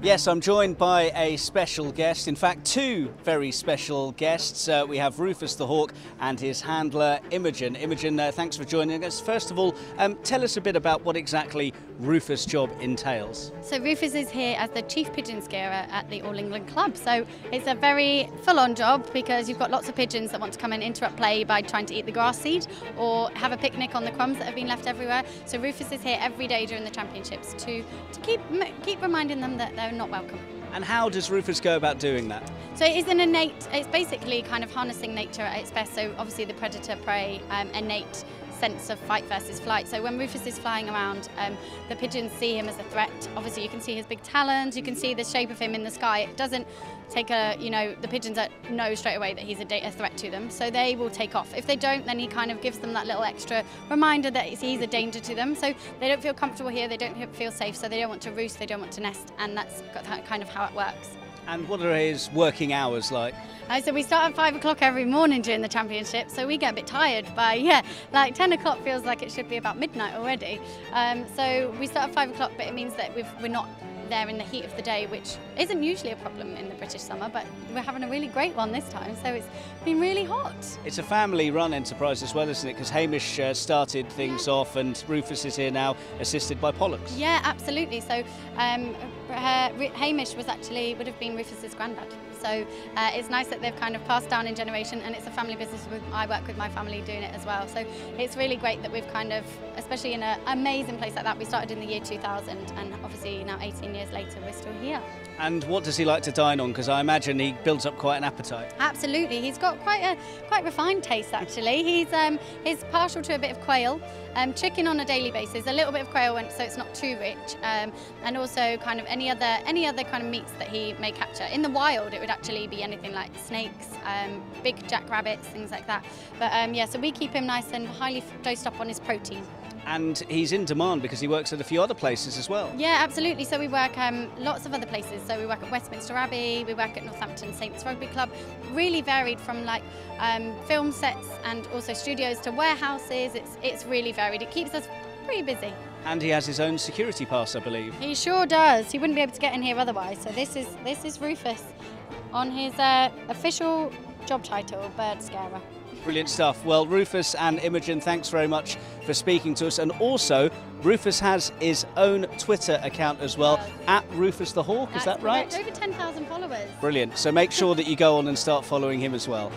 Yes, I'm joined by a special guest, in fact two very special guests. We have Rufus the Hawk and his handler Imogen. Imogen, thanks for joining us. First of all, tell us a bit about what exactly Rufus' job entails. So Rufus is here as the Chief Pigeon Scarer at the All England Club. So it's a very full-on job because you've got lots of pigeons that want to come and interrupt play by trying to eat the grass seed or have a picnic on the crumbs that have been left everywhere. So Rufus is here every day during the championships to keep reminding them that they're not welcome. And how does Rufus go about doing that? So it's basically kind of harnessing nature at its best. So obviously the predator-prey innate sense of fight versus flight. So when Rufus is flying around, the pigeons see him as a threat. Obviously you can see his big talons, you can see the shape of him in the sky. It doesn't take the pigeons know straight away that he's a threat to them, so they will take off. If they don't, then he kind of gives them that little extra reminder that he's a danger to them. So they don't feel comfortable here, they don't feel safe, so they don't want to roost, they don't want to nest, and that's kind of how it works. And what are his working hours like? So we start at 5 o'clock every morning during the championship, so we get a bit tired by, like 10 o'clock feels like it should be about midnight already. So we start at 5 o'clock, but it means that we're not there in the heat of the day, which isn't usually a problem in the British summer, but we're having a really great one this time, so it's been really hot. It's a family-run enterprise as well, isn't it? Because Hamish started things off, and Rufus is here now, assisted by Pollux. Yeah, absolutely. So Hamish would have been Rufus's granddad. So it's nice that they've kind of passed down in generation, and it's a family business. I work with my family doing it as well. So it's really great that we've kind of, especially in an amazing place like that, we started in the year 2000, and obviously now 18 years later we're still here. And what does he like to dine on? Because I imagine he builds up quite an appetite. Absolutely, he's got quite refined taste actually. He's partial to a bit of quail, chicken on a daily basis, a little bit of quail so it's not too rich, and also kind of any other kind of meats that he may capture. In the wild it would actually be anything like snakes, big jackrabbits, things like that. But yeah, so we keep him nice and highly dosed up on his protein. And he's in demand because he works at a few other places as well. Yeah, absolutely. So we work lots of other places. So we work at Westminster Abbey, we work at Northampton Saints Rugby Club. Really varied from like film sets and also studios to warehouses. It's really varied. It keeps us pretty busy. And he has his own security pass, I believe. He sure does. He wouldn't be able to get in here otherwise. So this is Rufus on his official job title, Bird Scarer. Brilliant stuff. Well, Rufus and Imogen, thanks very much for speaking to us. And also, Rufus has his own Twitter account as well, at Rufus the Hawk, is that right? Over 10,000 followers. Brilliant. So make sure that you go on and start following him as well.